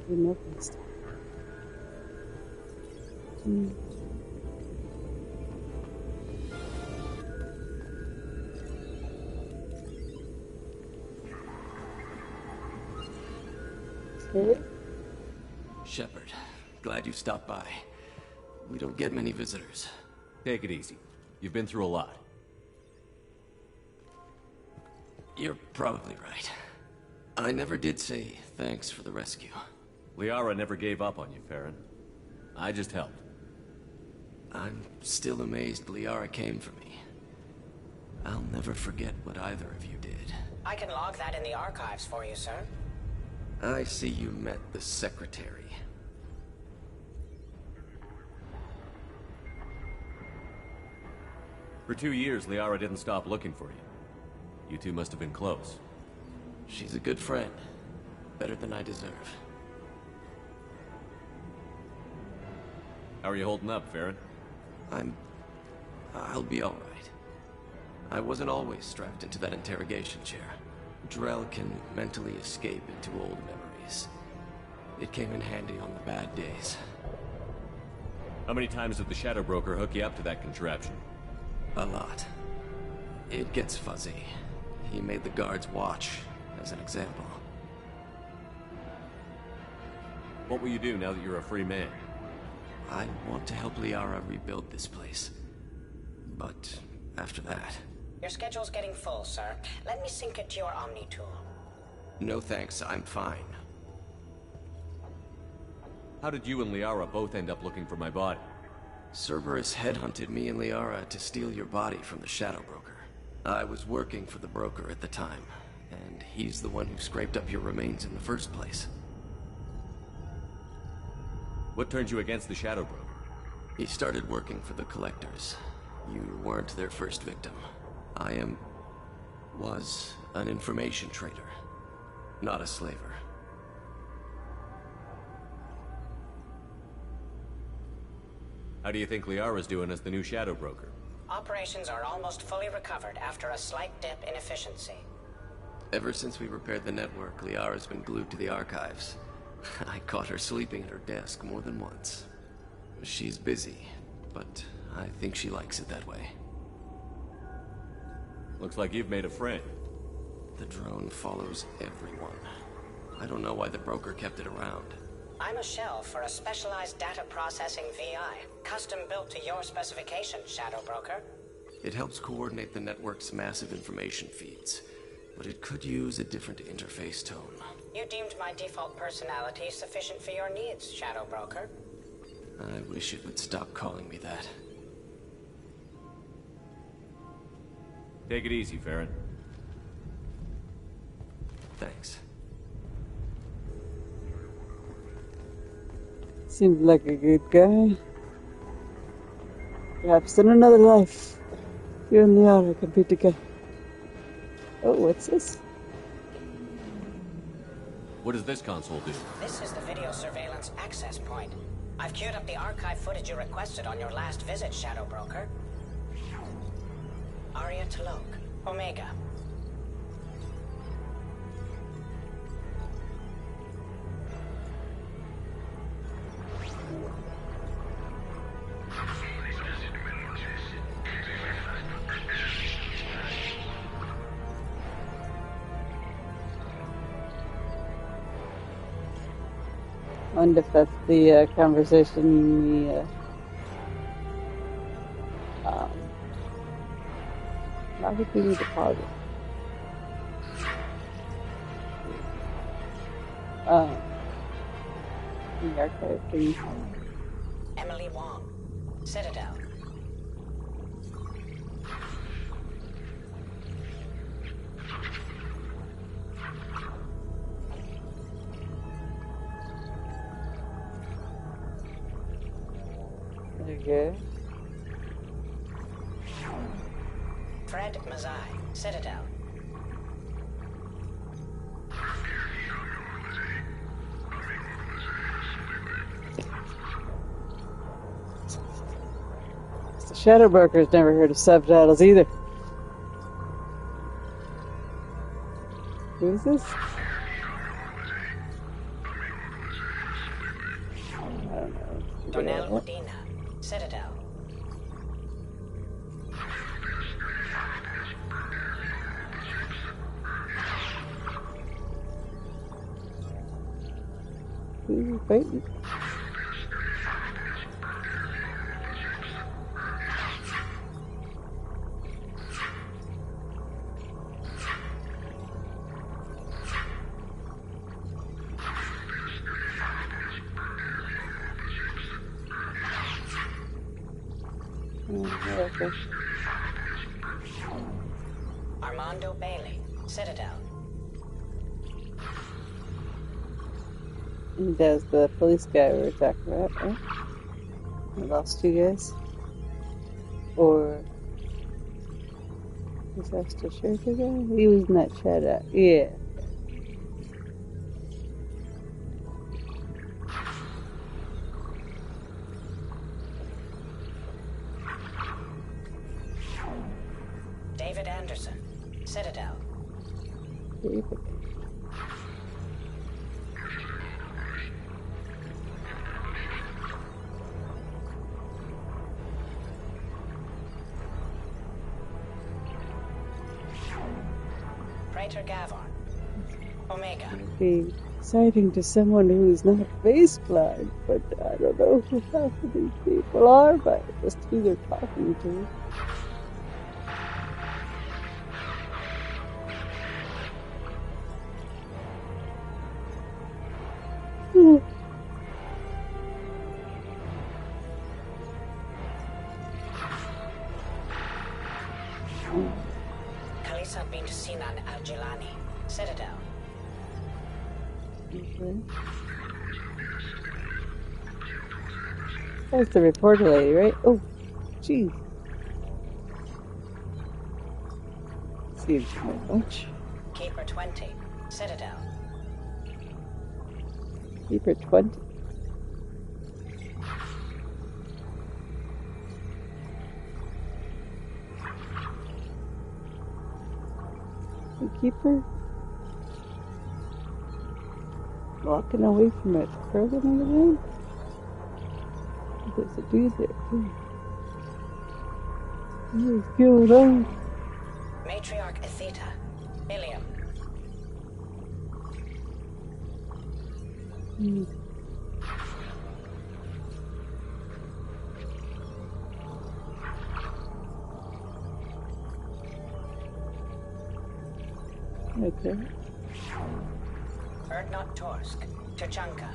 do nothing stuff. Okay. Shepard, glad you stopped by. We don't get many visitors. Take it easy. You've been through a lot. You're probably right. I never did say thanks for the rescue. Liara never gave up on you, Farron. I just helped. I'm still amazed Liara came for me. I'll never forget what either of you did. I can log that in the archives for you, sir. I see you met the Secretary. For 2 years, Liara didn't stop looking for you. You two must have been close. She's a good friend. Better than I deserve. How are you holding up, Farron? I'll be alright. I wasn't always strapped into that interrogation chair. Drell can mentally escape into old memories. It came in handy on the bad days. How many times did the Shadow Broker hook you up to that contraption? A lot. It gets fuzzy. He made the guards watch, as an example. What will you do now that you're a free man? I want to help Liara rebuild this place. But after that... Your schedule's getting full, sir. Let me sync it to your Omni tool. No thanks, I'm fine. How did you and Liara both end up looking for my body? Cerberus headhunted me and Liara to steal your body from the Shadow Broker. I was working for the broker at the time, and he's the one who scraped up your remains in the first place. What turned you against the Shadow Broker? He started working for the Collectors. You weren't their first victim. was an information trader, not a slaver. How do you think Liara's doing as the new Shadow Broker? Operations are almost fully recovered after a slight dip in efficiency. Ever since we repaired the network, Liara's been glued to the archives. I caught her sleeping at her desk more than once. She's busy, but I think she likes it that way. Looks like you've made a friend. The drone follows everyone. I don't know why the broker kept it around. I'm a shell for a specialized data processing VI, custom built to your specifications, Shadow Broker. It helps coordinate the network's massive information feeds, but it could use a different interface tone. You deemed my default personality sufficient for your needs, Shadow Broker. I wish it would stop calling me that. Take it easy, Farron. Thanks. Seems like a good guy. Perhaps in another life, you and Liara could be together. Oh, what's this? What does this console do? This is the video surveillance access point. I've queued up the archive footage you requested on your last visit, Shadow Broker. Arya T'Loak, Omega. I wonder if that's the conversation we I think we need to pause it. The archive thing. Emily Wong, Citadel. Okay. Fred Mazai, Citadel. The Shadow Broker's never heard of subtitles either. Who is this? Donnell Udina, Citadel. Who's fighting? Okay. Armando Bailey, Citadel. That's the police guy we were talking about, right? I lost you guys. Or was that still Sherika guy? He was in that chat out. Yeah. David Anderson, Citadel. David. Praetor Gavon, Omega. Be exciting to someone who's not face blind, but I don't know who half of these people are, but just who they're talking to. Kalisa bint Sinan Al-Jilani, Citadel. Okay. That's the reporter lady, right? Oh, geez. Seems like much. Keeper 20, Citadel. Keeper 20. The keeper walking away from it, curling on the ground. There's a dude there too. What is going on? Matriarch Atheta, Ilium. Okay. Erdnot Torsk, Tuchanka.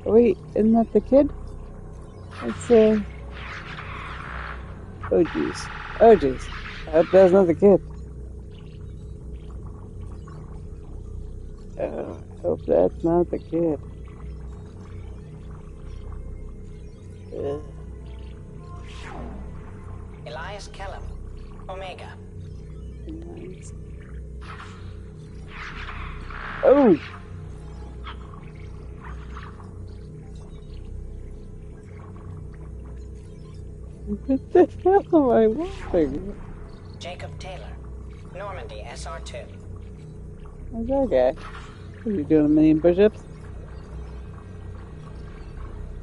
Oh, wait, isn't that the kid? That's oh jeez. Oh jeez. I hope that's not the kid. I hope that's not the kid. Elias Kellum, Omega. Nice. Oh! What the hell am I watching? Jacob Taylor, Normandy SR2. How's that guy? Are you doing a million push-ups?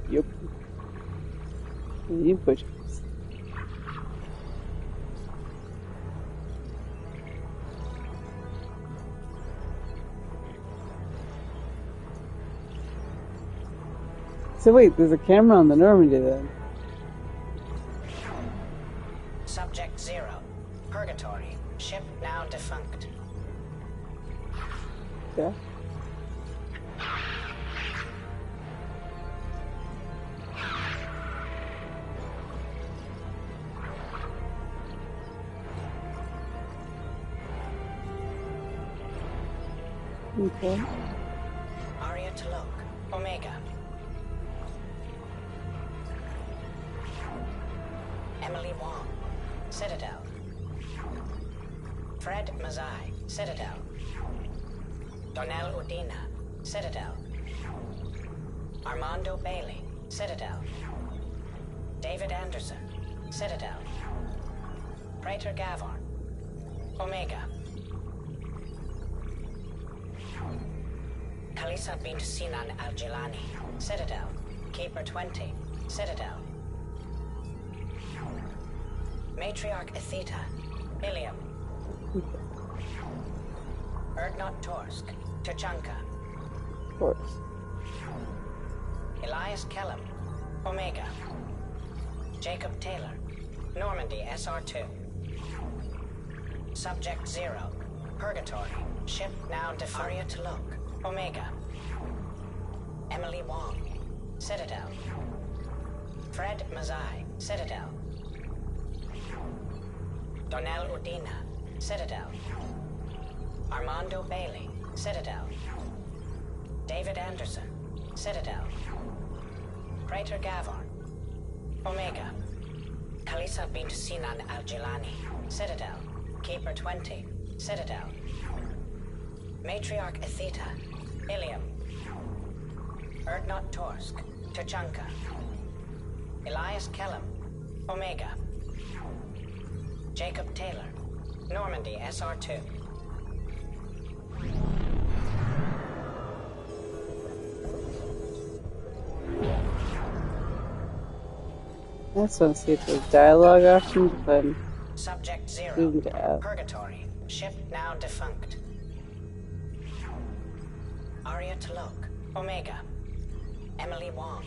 Yep. A million push-ups. So wait, there's a camera on the Normandy then. Subject 0, Purgatory, ship now defunct. Yeah. Okay. Arya T'Loak, Omega. Emily Wong, Citadel. Fred Mazai, Citadel. Donnell Udina, Citadel. Armando Bailey, Citadel. David Anderson, Citadel. Praetor Gavon, Omega. Kalisa bint Sinan al-Jilani, Citadel. Keeper 20, Citadel. Matriarch Atheta, Ilium. Erdnot Torsk, Tuchanka. Of course. Elias Kellum, Omega. Jacob Taylor, Normandy SR2. Subject 0, Purgatory. Ship now Defaria Tulok, Omega. Emily Wong, Citadel. Fred Mazai, Citadel. Donnell Udina, Citadel. Armando Bailey, Citadel. David Anderson, Citadel. Praetor Gavon, Omega. Kalisa bint Sinan al-Jilani, Citadel. Keeper 20, Citadel. Matriarch Atheta, Ilium. Erdnot Torsk, Tuchanka. Elias Kellum, Omega. Jacob Taylor, Normandy SR2. I just want to see if there's dialogue options, but Subject 0, zoomed out. Purgatory. Ship now defunct. Arya Tulok, Omega. Emily Wong,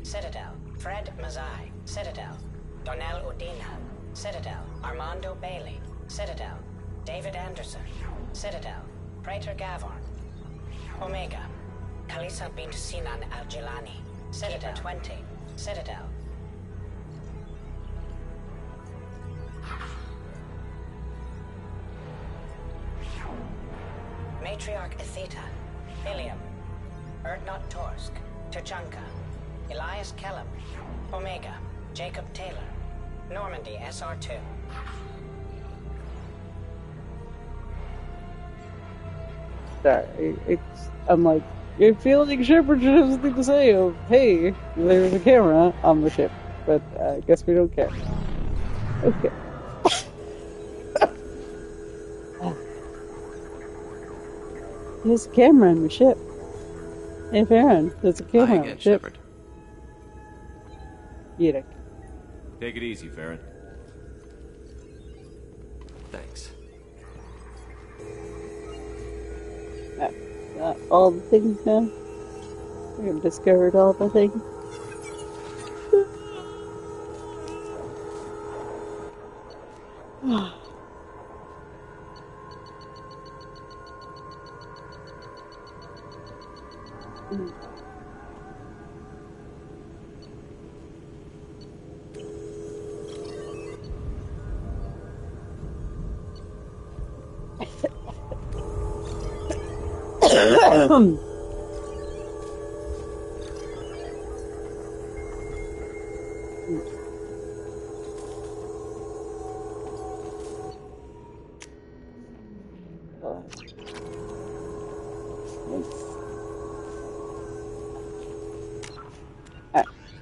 Citadel. Fred Mazai, Citadel. Donnell Udina, Citadel. Armando Bailey, Citadel. David Anderson, Citadel. Praetor Gavon, Omega. Kalisa bint Sinan al-Jilani, Citadel 20, Citadel. Matriarch Atheta, Ilium. Erdnot Torsk, Tuchanka. Elias Kellum, Omega. Jacob Taylor, Normandy SR2. Sorry, I'm like, I feel like Shepard should have something to say of, hey, there's a camera on the ship, but I guess we don't care. Okay. There's a camera on the ship. Hey, Farron, there's a camera Hi on again, the ship. Shepard. Yiddick. Take it easy, Farron. Thanks. All the things now. We have discovered all the things.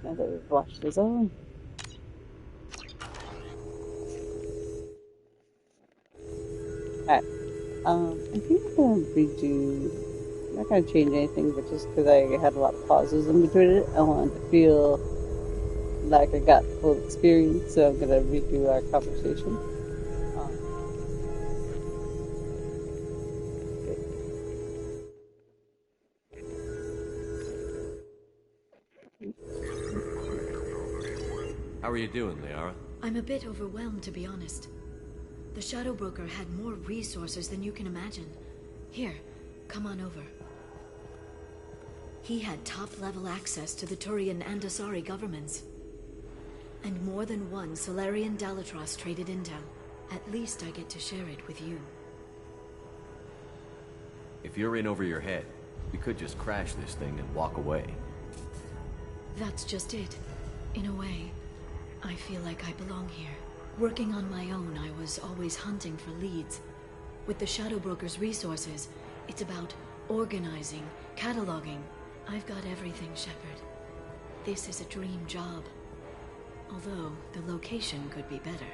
Now that we've watched this all. Alright. I think I'm gonna redo. I'm not gonna change anything, but just because I had a lot of pauses in between it, I wanted to feel like I got the full experience, so I'm gonna redo our conversation. How are you doing, Liara? I'm a bit overwhelmed, to be honest. The Shadow Broker had more resources than you can imagine. Here, come on over. He had top-level access to the Turian and Asari governments. And more than one Solarian Dalatros traded intel. At least I get to share it with you. If you're in over your head, we could just crash this thing and walk away. That's just it. In a way, I feel like I belong here. Working on my own, I was always hunting for leads. With the Shadow Broker's resources, it's about organizing, cataloging. I've got everything, Shepard. This is a dream job. Although, the location could be better.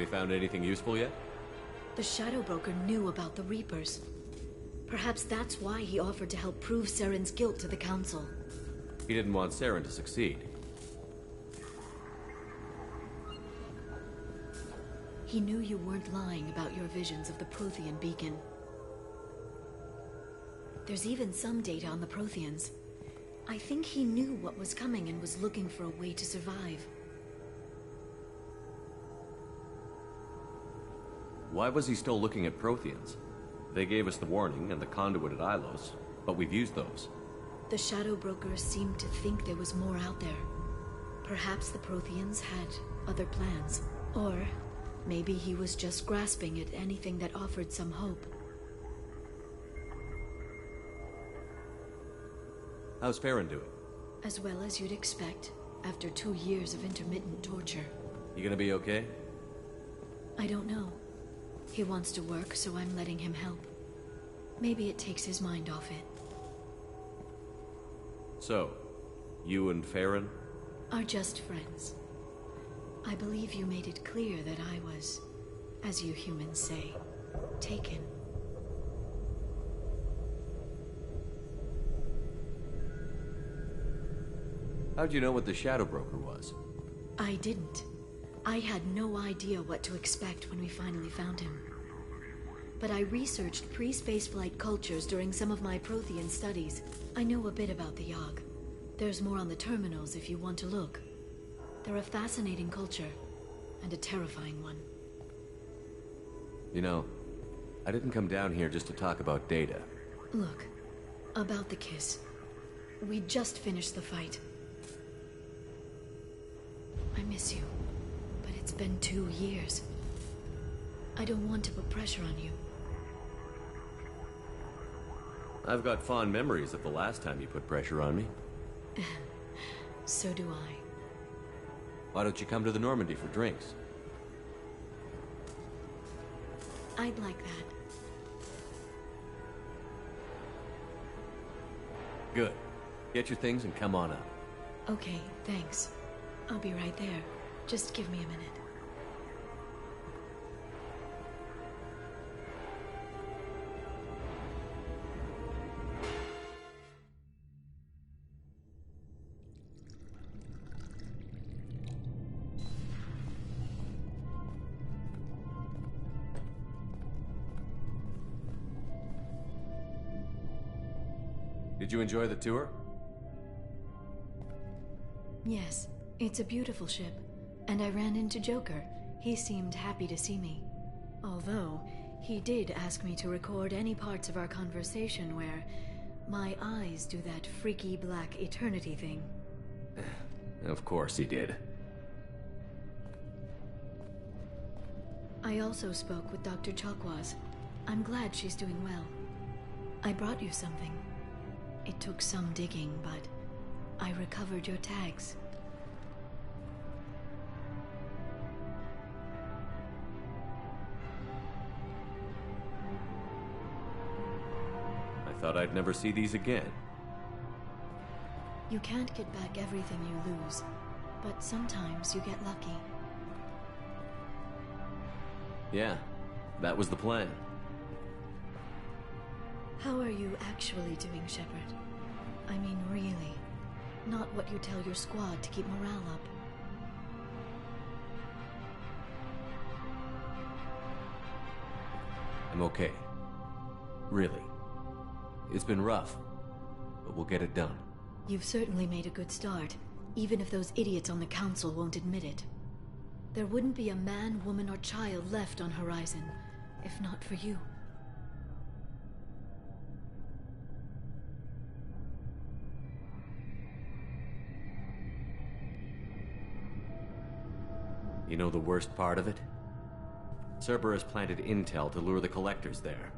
he found anything useful yet? The Shadow Broker knew about the Reapers. Perhaps that's why he offered to help prove Saren's guilt to the Council. He didn't want Saren to succeed. He knew you weren't lying about your visions of the Prothean beacon. There's even some data on the Protheans. I think he knew what was coming and was looking for a way to survive. Why was he still looking at Protheans? They gave us the warning and the conduit at Ilos, but we've used those. The Shadow Broker seemed to think there was more out there. Perhaps the Protheans had other plans. Or maybe he was just grasping at anything that offered some hope. How's Farron doing? As well as you'd expect, after 2 years of intermittent torture. You gonna be okay? I don't know. He wants to work, so I'm letting him help. Maybe it takes his mind off it. So, you and Farron? Are just friends. I believe you made it clear that I was, as you humans say, taken. How'd you know what the Shadow Broker was? I didn't. I had no idea what to expect when we finally found him. But I researched pre-spaceflight cultures during some of my Prothean studies. I know a bit about the Yogg. There's more on the terminals if you want to look. They're a fascinating culture, and a terrifying one. You know, I didn't come down here just to talk about Data. Look, about the kiss. We just finished the fight. I miss you, but it's been 2 years. I don't want to put pressure on you. I've got fond memories of the last time you put pressure on me. So do I. Why don't you come to the Normandy for drinks? I'd like that. Good. Get your things and come on up. Okay, thanks. I'll be right there. Just give me a minute. Did you enjoy the tour? Yes, it's a beautiful ship. And I ran into Joker. He seemed happy to see me. Although, he did ask me to record any parts of our conversation where my eyes do that freaky black eternity thing. Of course he did. I also spoke with Dr. Chakwas. I'm glad she's doing well. I brought you something. It took some digging, but I recovered your tags. I thought I'd never see these again. You can't get back everything you lose, but sometimes you get lucky. Yeah, that was the plan. How are you actually doing, Shepard? I mean, really. Not what you tell your squad to keep morale up. I'm okay. Really. It's been rough, but we'll get it done. You've certainly made a good start, even if those idiots on the Council won't admit it. There wouldn't be a man, woman, or child left on Horizon, if not for you. You know the worst part of it? Cerberus planted intel to lure the Collectors there.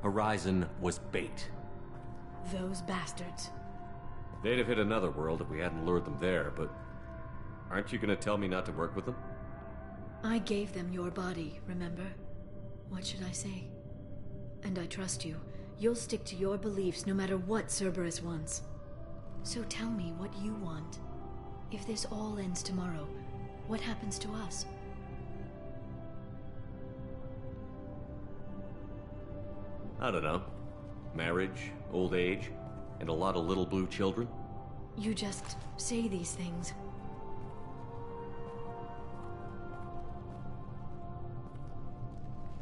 Horizon was bait. Those bastards. They'd have hit another world if we hadn't lured them there, but... Aren't you gonna tell me not to work with them? I gave them your body, remember? What should I say? And I trust you. You'll stick to your beliefs no matter what Cerberus wants. So tell me what you want. If this all ends tomorrow, what happens to us? I don't know. Marriage, old age, and a lot of little blue children? You just say these things.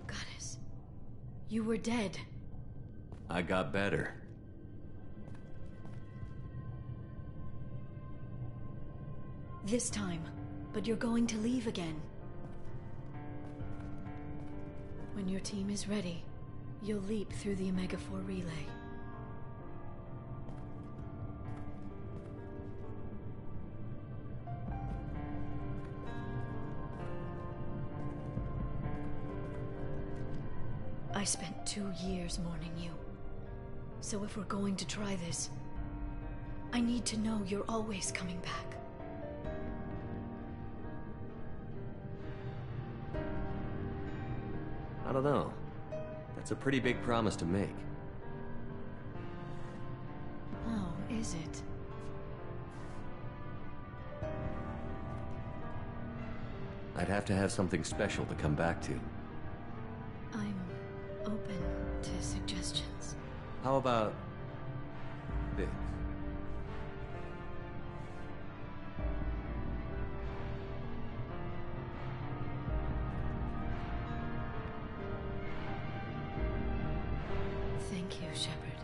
Goddess, you were dead. I got better. This time, but you're going to leave again. When your team is ready, you'll leap through the Omega-4 relay. I spent 2 years mourning you. So if we're going to try this, I need to know you're always coming back. I don't know. That's a pretty big promise to make. Oh, is it? I'd have to have something special to come back to. I'm open to suggestions. How about this? Thank you, Shepard,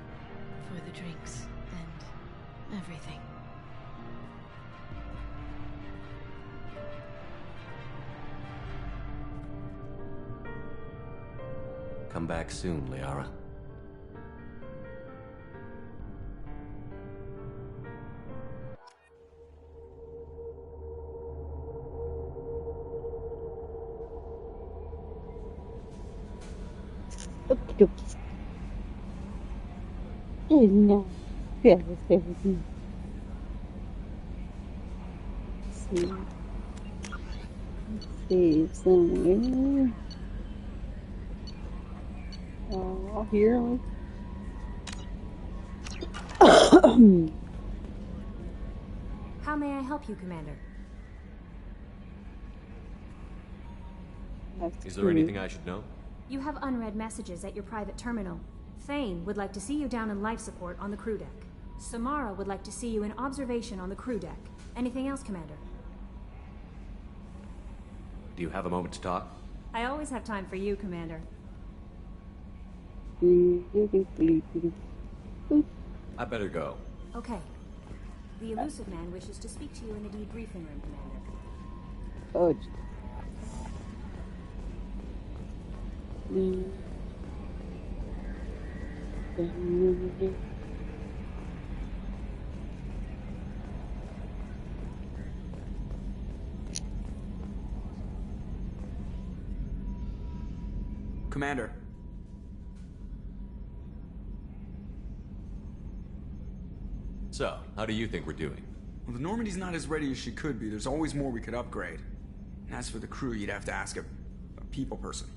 for the drinks and everything. Come back soon, Liara. Okie dokie. No. Yeah, let's stay with me. Let's see. Let's see somewhere. Oh, here. How may I help you, Commander? Is there anything I should know? You have unread messages at your private terminal. Thane would like to see you down in life support on the crew deck. Samara would like to see you in observation on the crew deck. Anything else, Commander? Do you have a moment to talk? I always have time for you, Commander. I better go. Okay. The Elusive Man wishes to speak to you in the debriefing room, Commander. Oh, Commander. So, how do you think we're doing? Well, the Normandy's not as ready as she could be. There's always more we could upgrade. And as for the crew, you'd have to ask a people person.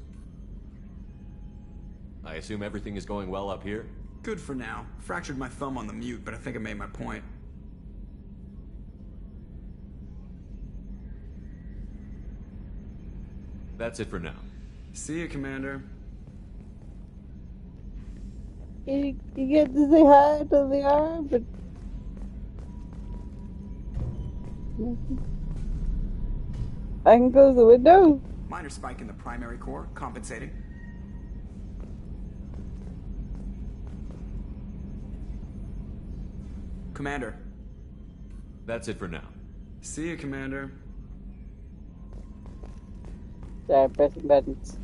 I assume everything is going well up here? Good for now. Fractured my thumb on the mute, but I think I made my point. That's it for now. See you, Commander. you get to say hi to the arm, but I can close the window. Minor spike in the primary core, compensating. Commander. That's it for now. See you, Commander. Sorry, I'm pressing buttons.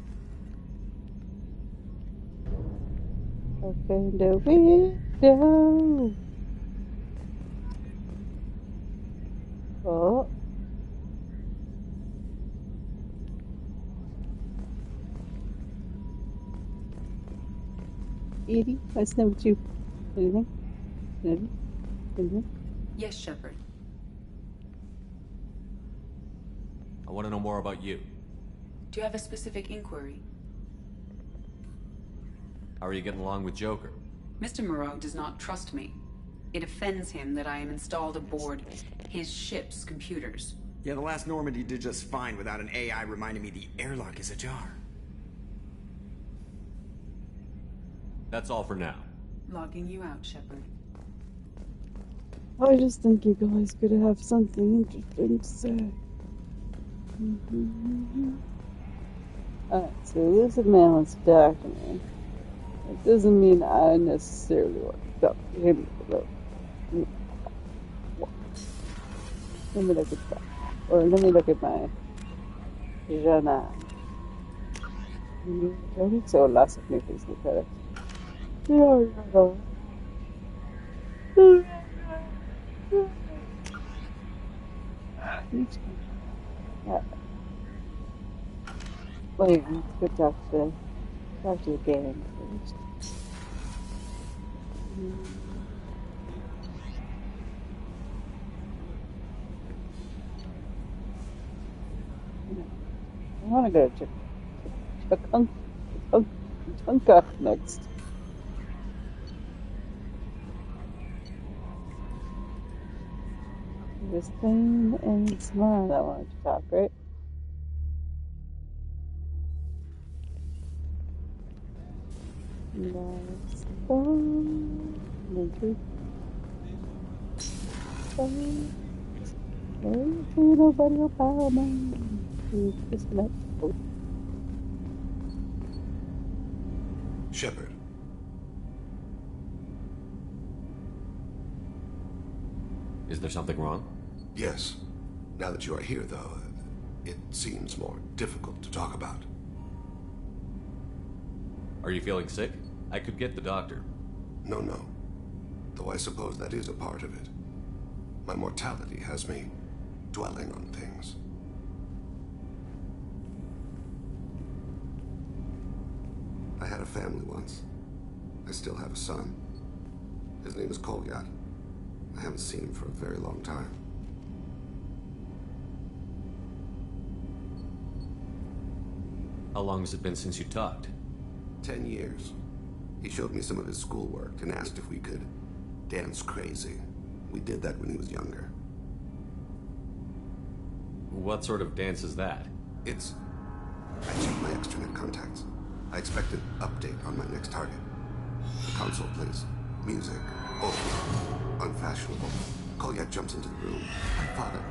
Open the window. Oh. Edie, what's number 2? Anything? Anything? Anything? Yes, Shepard. I want to know more about you. Do you have a specific inquiry? How are you getting along with Joker? Mr. Moreau does not trust me. It offends him that I am installed aboard his ship's computers. Yeah, the last Normandy did just fine without an AI reminding me the airlock is ajar. That's all for now. Logging you out, Shepard. I just think you guys could have something interesting to say. Alright, so Elusive Man wants to talk to me. It doesn't mean I necessarily want to talk to him, though. Let me look at that. Or let me look at my journal. So lots of new things to try to. Wait, let's go talk to the gang first. I want to go to Tunkach next. This thing and Samara that wanted to talk, right? That's fun. Nobody will power me. Disconnect. Oh. Shepard. Is there something wrong? Yes. Now that you are here, though, it seems more difficult to talk about. Are you feeling sick? I could get the doctor. No. Though I suppose that is a part of it. My mortality has me dwelling on things. I had a family once. I still have a son. His name is Kolyat. I haven't seen him for a very long time. How long has it been since you talked? 10 years. He showed me some of his schoolwork and asked if we could dance crazy. We did that when he was younger. What sort of dance is that? I checked my extranet contacts. I expect an update on my next target. The console plays music, old, unfashionable. Kolyat jumps into the room. My father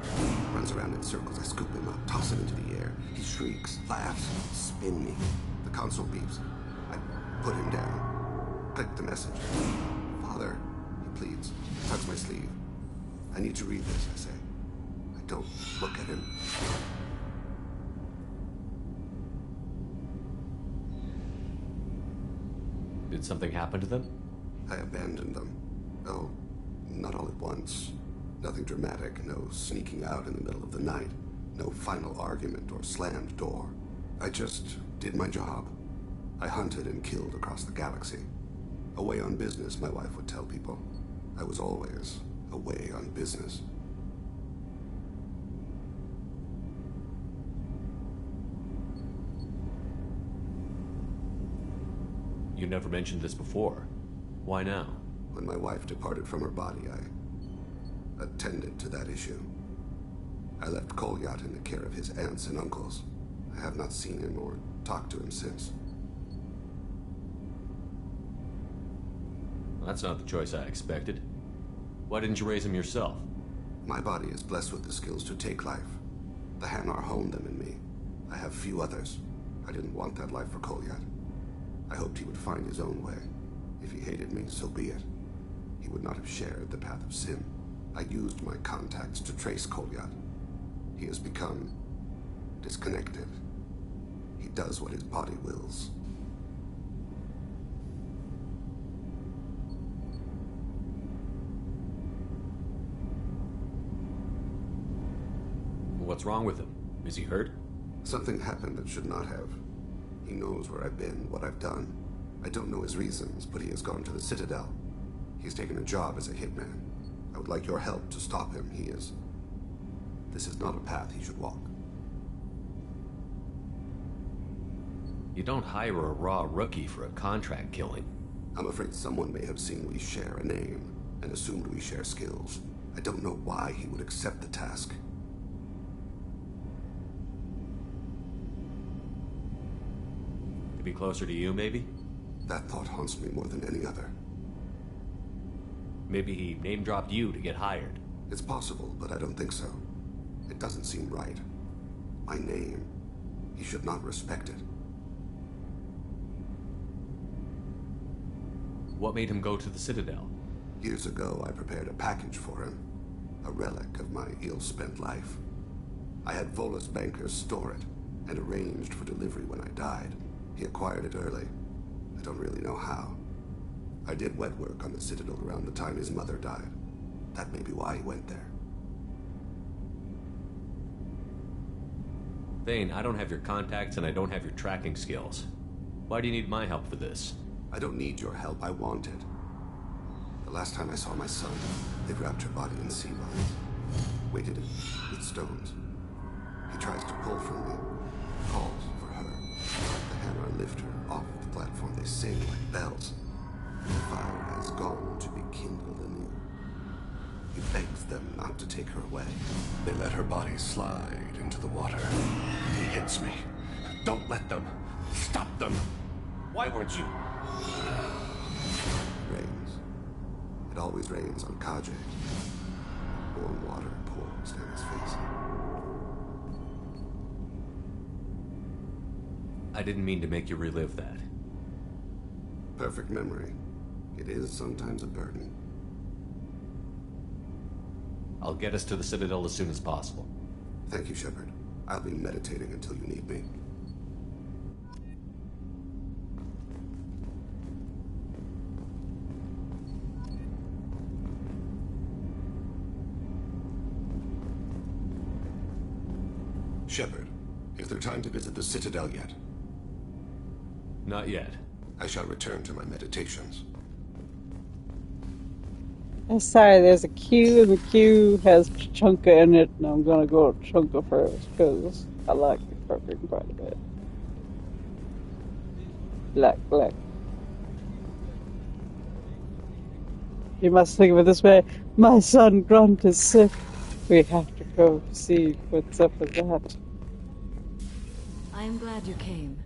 runs around in circles. I scoop him up, toss him into the air. He shrieks, laughs, spin me. The console beeps. I put him down. Click the message. Father, he pleads, tugs my sleeve. I need to read this, I say. I don't look at him. Did something happen to them? I abandoned them. Oh, not all at once. Nothing dramatic, no sneaking out in the middle of the night, no final argument or slammed door. I just did my job. I hunted and killed across the galaxy. Away on business, my wife would tell people. I was always away on business. You never mentioned this before. Why now? When my wife departed from her body, I attended to that issue. I left Kolyat in the care of his aunts and uncles. I have not seen him or talked to him since. That's not the choice I expected. Why didn't you raise him yourself? My body is blessed with the skills to take life. The Hanar honed them in me. I have few others. I didn't want that life for Kolyat. I hoped he would find his own way. If he hated me, so be it. He would not have shared the path of sin. I used my contacts to trace Kolyat. He has become disconnected. He does what his body wills. What's wrong with him? Is he hurt? Something happened that should not have. He knows where I've been, what I've done. I don't know his reasons, but he has gone to the Citadel. He's taken a job as a hitman. I would like your help to stop him. This is not a path he should walk. You don't hire a raw rookie for a contract killing. I'm afraid someone may have seen we share a name and assumed we share skills. I don't know why he would accept the task. To be closer to you, maybe? That thought haunts me more than any other. Maybe he name-dropped you to get hired. It's possible, but I don't think so. It doesn't seem right. My name. He should not respect it. What made him go to the Citadel? Years ago, I prepared a package for him. A relic of my ill-spent life. I had Volus bankers store it, and arranged for delivery when I died. He acquired it early. I don't really know how. I did wet work on the Citadel around the time his mother died. That may be why he went there. Thane, I don't have your contacts and I don't have your tracking skills. Why do you need my help for this? I don't need your help. I want it. The last time I saw my son, they wrapped her body in sea vines, weighted it with stones. He tries to pull from me, calls for her. The hammer lift her off the platform. They sing like bells. The fire has gone to be kindled anew. He begs them not to take her away. They let her body slide into the water. He hits me. Don't let them. Stop them. Why weren't you? Rains. It always rains on Kaje. Warm water pours down his face. I didn't mean to make you relive that. Perfect memory. It is sometimes a burden. I'll get us to the Citadel as soon as possible. Thank you, Shepard. I'll be meditating until you need me. Shepard, is there time to visit the Citadel yet? Not yet. I shall return to my meditations. I'm sorry, there's a queue, and the queue has Chunka in it, and I'm gonna go to Chunka first, because I like the cooking quite a bit. Black. You must think of it this way. My son Grunt is sick. We have to go see what's up with that. I am glad you came.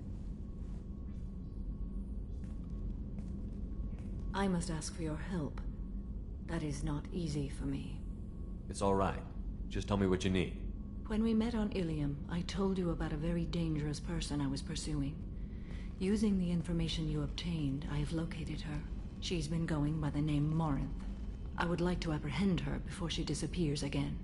I must ask for your help. That is not easy for me. It's all right. Just tell me what you need. When we met on Ilium, I told you about a very dangerous person I was pursuing. Using the information you obtained, I have located her. She's been going by the name Morinth. I would like to apprehend her before she disappears again.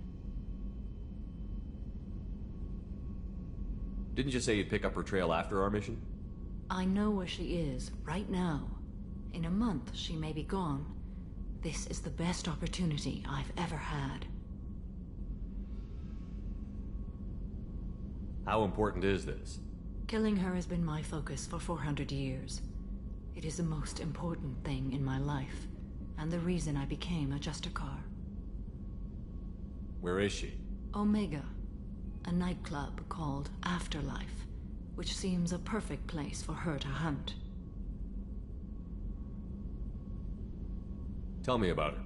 Didn't you say you'd pick up her trail after our mission? I know where she is, right now. In a month, she may be gone. This is the best opportunity I've ever had. How important is this? Killing her has been my focus for 400 years. It is the most important thing in my life, and the reason I became a Justicar. Where is she? Omega, a nightclub called Afterlife, which seems a perfect place for her to hunt. Tell me about her.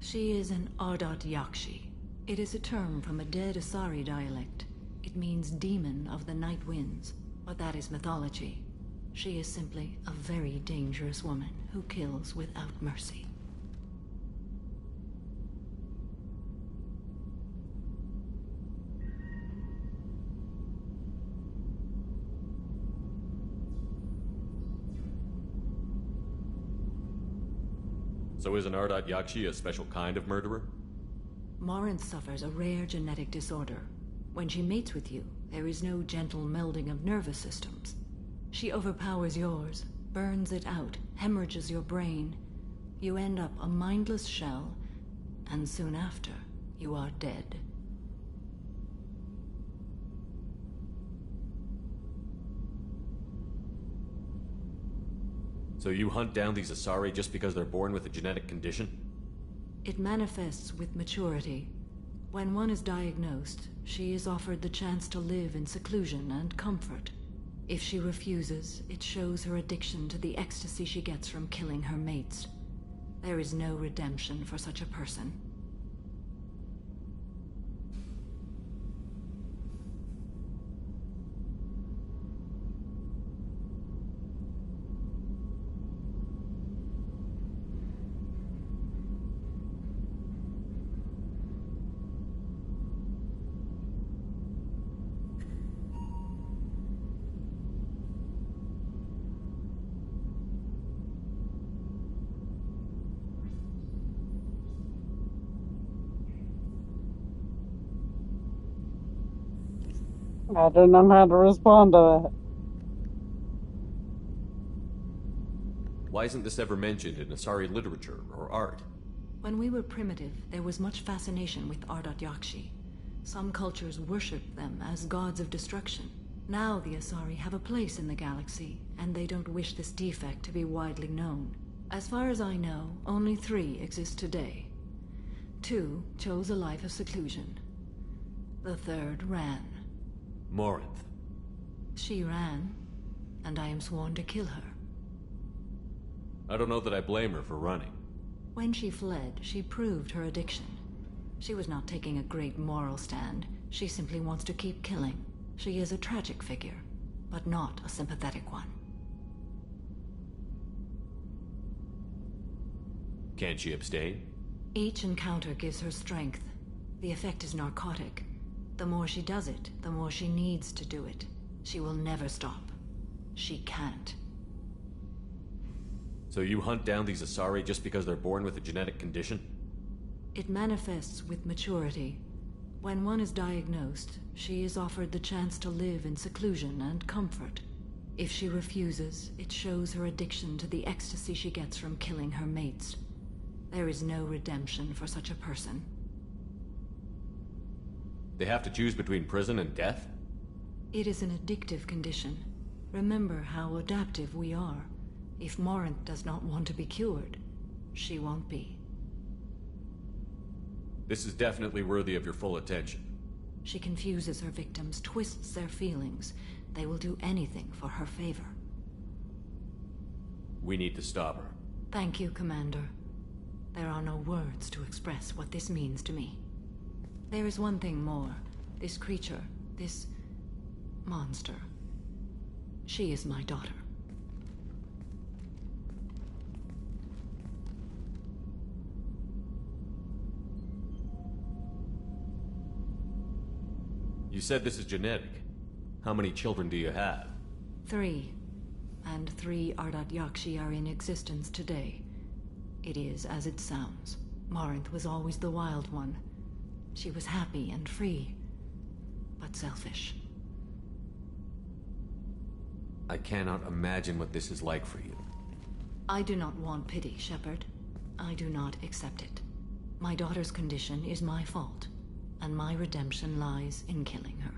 She is an Ardat Yakshi. It is a term from a dead Asari dialect. It means demon of the night winds, but that is mythology. She is simply a very dangerous woman who kills without mercy. So is an Ardat Yakshi a special kind of murderer? Morinth suffers a rare genetic disorder. When she mates with you, there is no gentle melding of nervous systems. She overpowers yours, burns it out, hemorrhages your brain. You end up a mindless shell, and soon after, you are dead. So you hunt down these Asari just because they're born with a genetic condition? It manifests with maturity. When one is diagnosed, she is offered the chance to live in seclusion and comfort. If she refuses, it shows her addiction to the ecstasy she gets from killing her mates. There is no redemption for such a person. I don't know how to respond to that. Why isn't this ever mentioned in Asari literature or art? When we were primitive, there was much fascination with Ardat Yakshi. Some cultures worshipped them as gods of destruction. Now the Asari have a place in the galaxy, and they don't wish this defect to be widely known. As far as I know, only 3 exist today. 2 chose a life of seclusion. The 3rd ran. Morinth. She ran, and I am sworn to kill her. I don't know that I blame her for running. When she fled, she proved her addiction. She was not taking a great moral stand. She simply wants to keep killing. She is a tragic figure, but not a sympathetic one. Can't she abstain? Each encounter gives her strength. The effect is narcotic. The more she does it, the more she needs to do it. She will never stop. She can't. So you hunt down these Asari just because they're born with a genetic condition? It manifests with maturity. When one is diagnosed, she is offered the chance to live in seclusion and comfort. If she refuses, it shows her addiction to the ecstasy she gets from killing her mates. There is no redemption for such a person. They have to choose between prison and death? It is an addictive condition. Remember how adaptive we are. If Morinth does not want to be cured, she won't be. This is definitely worthy of your full attention. She confuses her victims, twists their feelings. They will do anything for her favor. We need to stop her. Thank you, Commander. There are no words to express what this means to me. There is one thing more. This creature, this monster. She is my daughter. You said this is genetic. How many children do you have? 3. And 3 Ardat Yakshi are in existence today. It is as it sounds. Morinth was always the wild one. She was happy and free, but selfish. I cannot imagine what this is like for you. I do not want pity, Shepard. I do not accept it. My daughter's condition is my fault, and my redemption lies in killing her.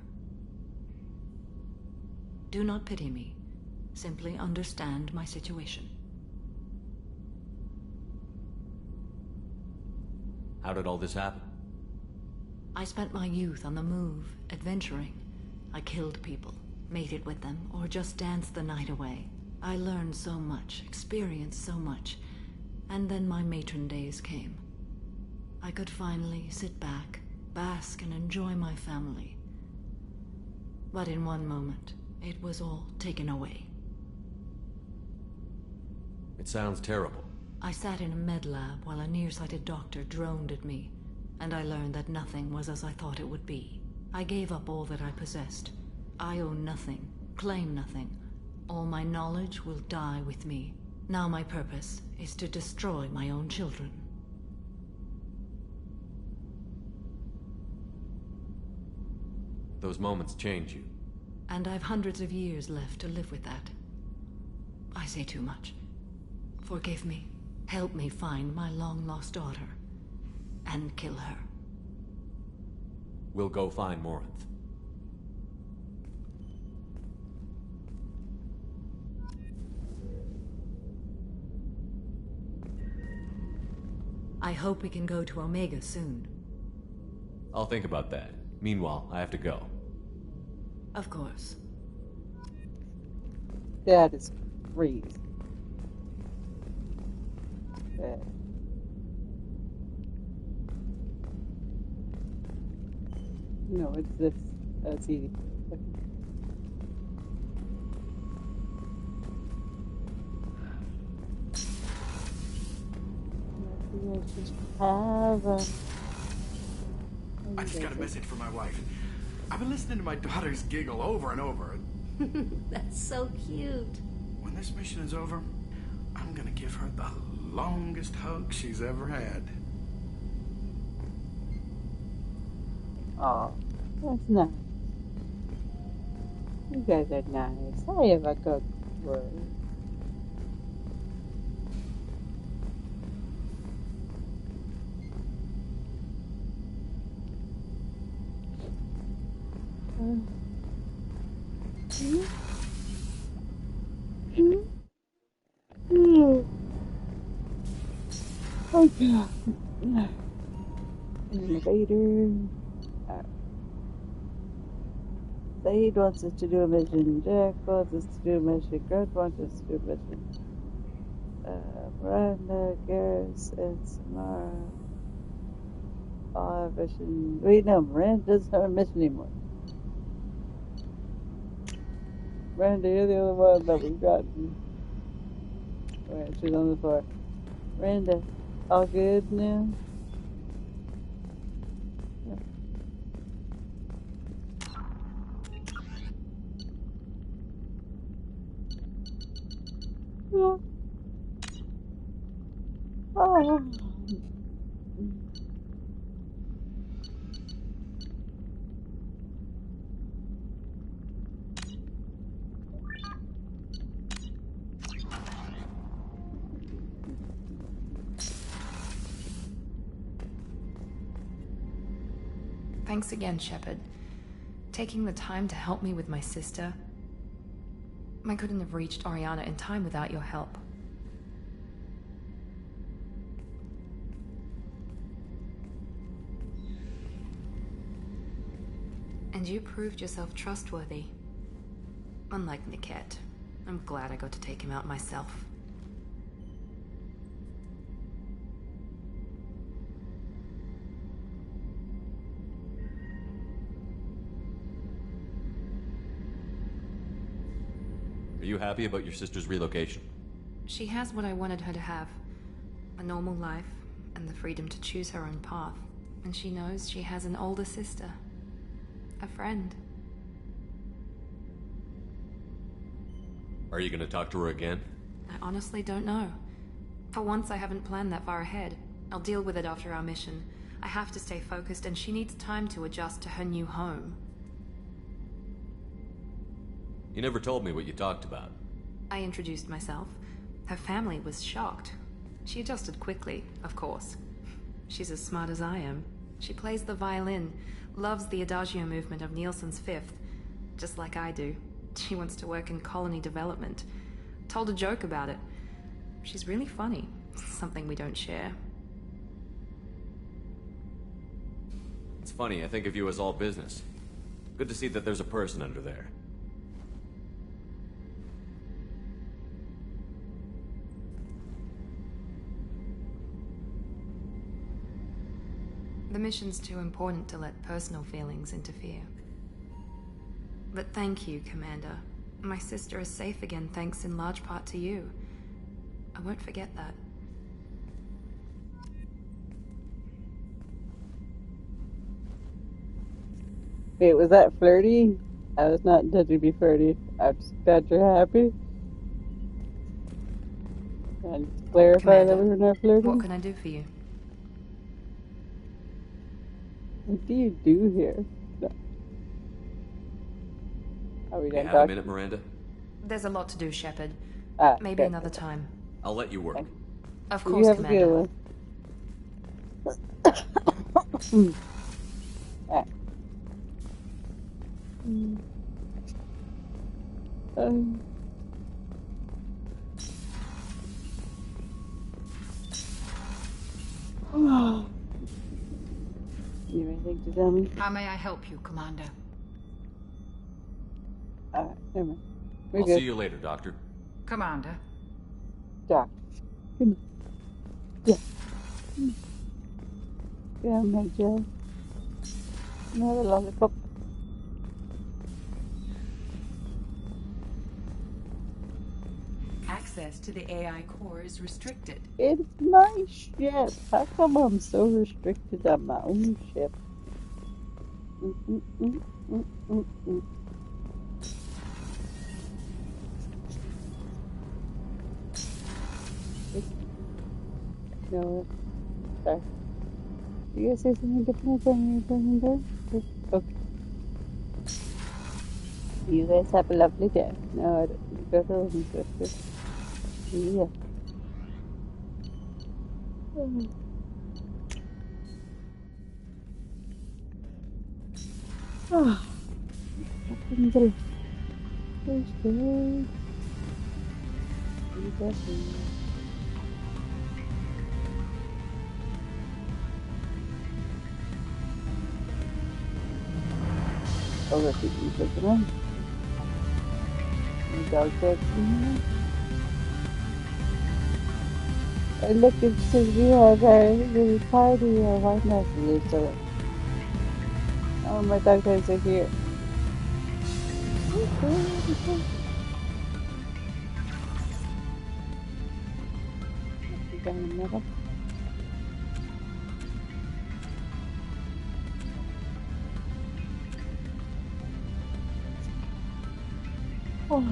Do not pity me. Simply understand my situation. How did all this happen? I spent my youth on the move, adventuring. I killed people, mated with them, or just danced the night away. I learned so much, experienced so much, and then my matron days came. I could finally sit back, bask and enjoy my family. But in one moment, it was all taken away. It sounds terrible. I sat in a med lab while a nearsighted doctor droned at me, and I learned that nothing was as I thought it would be. I gave up all that I possessed. I own nothing, claim nothing. All my knowledge will die with me. Now my purpose is to destroy my own children. Those moments change you. And I've hundreds of years left to live with that. I say too much. Forgive me. Help me find my long-lost daughter. And kill her. We'll go find Morinth. I hope we can go to Omega soon. I'll think about that. Meanwhile, I have to go. Of course. That is crazy. That. No, it's this. That's easy. I just got a message from my wife. I've been listening to my daughter's giggle over and over. That's so cute. When this mission is over, I'm gonna give her the longest hug she's ever had. Oh, that's nice. You guys are nice. I have a good word. Okay. Elevator. Saeed wants us to do a mission. Jack wants us to do a mission. Grant wants us to do a mission. Miranda, Garrus, and Samara all have a mission. Wait, no, Miranda doesn't have a mission anymore. Miranda, you're the only one that we've gotten. Alright, she's on the floor. Miranda, all good now? Yeah. Oh. Thanks again, Shepard. Taking the time to help me with my sister. I couldn't have reached Oriana in time without your help. And you proved yourself trustworthy. Unlike Niket, I'm glad I got to take him out myself. Are you happy about your sister's relocation? She has what I wanted her to have. A normal life, and the freedom to choose her own path. And she knows she has an older sister. A friend. Are you gonna talk to her again? I honestly don't know. For once, I haven't planned that far ahead. I'll deal with it after our mission. I have to stay focused, and she needs time to adjust to her new home. You never told me what you talked about. I introduced myself. Her family was shocked. She adjusted quickly, of course. She's as smart as I am. She plays the violin, loves the Adagio movement of Nielsen's Fifth, just like I do. She wants to work in colony development. Told a joke about it. She's really funny, something we don't share. It's funny, I think of you as all business. Good to see that there's a person under there. The mission's too important to let personal feelings interfere. But thank you, Commander. My sister is safe again thanks in large part to you. I won't forget that. Wait, was that flirty? I was not intending to be flirty. I'm just glad you're happy. And clarify Commander, that we were not flirting. what can I do for you? What do you do here? No. Are we You done have a talking? minute, Miranda? There's a lot to do, Shepard. Ah, Maybe okay. another time. I'll let you work. Okay. Of You course, have a Commander. good one. Ah. Um. You have anything to tell me? How may I help you, Commander? Alright, never mind. We're I'll good. see you later, Doctor. Commander. Doc. Come here. Yeah. Yeah, my Joe. Another lollipop. Access to the AI core is restricted. It's my ship. How come I'm so restricted on my own ship? Mm-mm-mm-mm-mm-mm. No, sorry. You guys say something different than you're doing there? Okay. You guys have a lovely day. No, I don't go to living sisters. Yeah. Oh, nothing to Thursday. Oh, look, you can click it on. The dog taxi. And look, it says we have a little party or white messages. So, oh, my dog tags are here. Down the middle. Oh.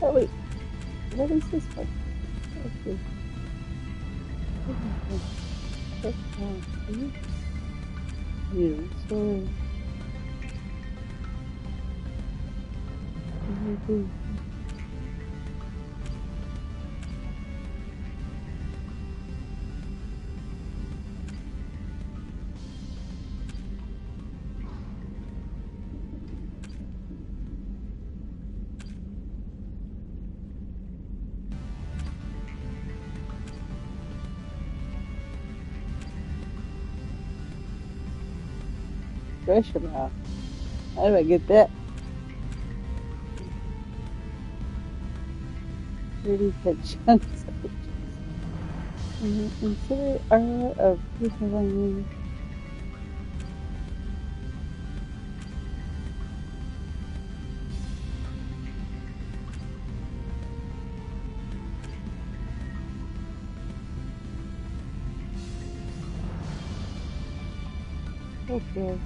Oh wait, what is this one? Okay. Sorry. Treasure map. How do I get that? 30 chunks. Consider art of people. Okay.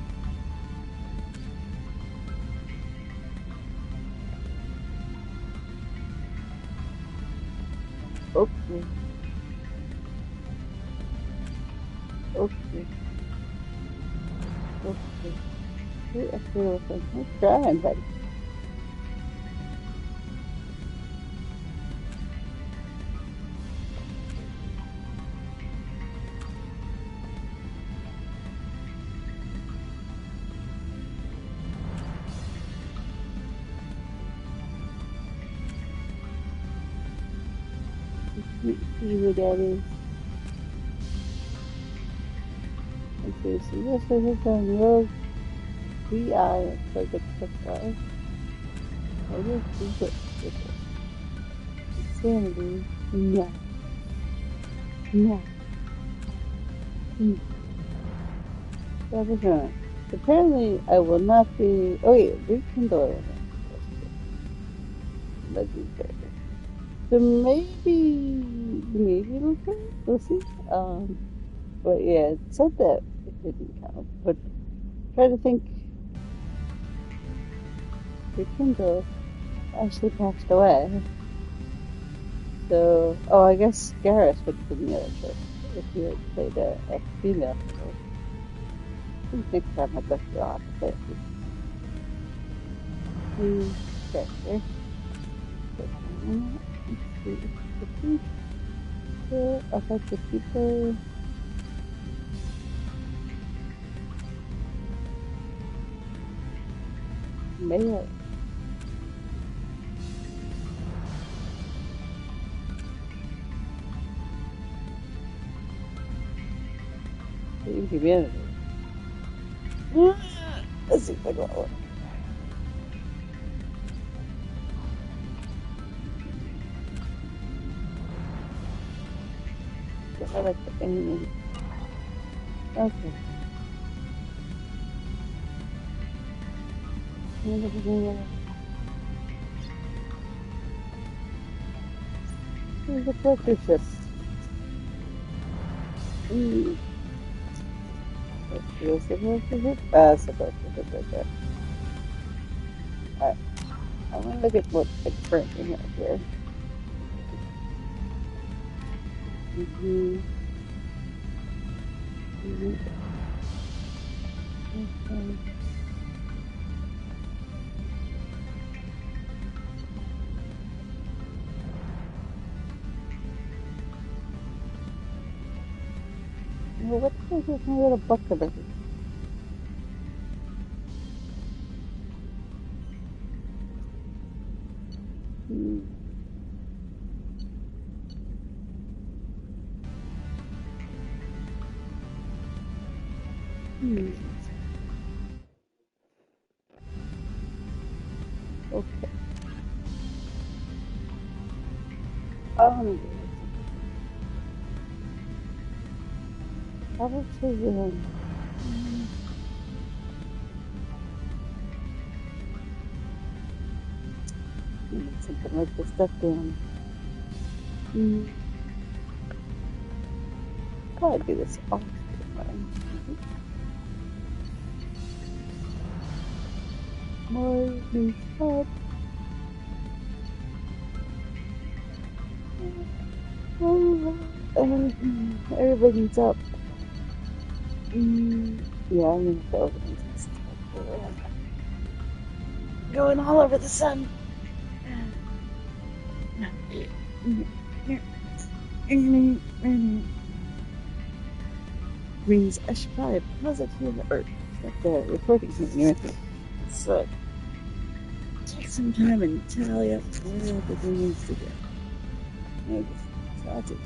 Okay. Okay. Okay. I feel like I'm trying, buddy. See who that is. Okay, so this is on road VI, so the click guy. I will do it. Insanity. No. No. That was wrong. Apparently, I will not be. Oh, yeah, rekindle it. Legendary. So maybe it'll count. We'll see. But yeah, it said that it didn't count. But try to think. Rekindle actually passed away. So, oh, I guess Garrus would have been the other choice if he had played a female. So, I think next time I'd like to off the character. Let's see. Affected people. Male. Humanity. Let's see if I got one. I like the ending. Okay. Here's a collector ship. Here's the collector ship. That's the collector ship right there. Alright. I'm gonna look at what I currently have here. Okay. Well, what the heck is my little bucket? Okay. How about something like this stuff down. Probably do this off. More new stuff. Everybody's up. Yeah, I'm gonna go over these stuff. Going all over the sun. Means I should probably pause it here or stop the recording here. So take some time and tally up where everything needs to go. Maybe. So that's it.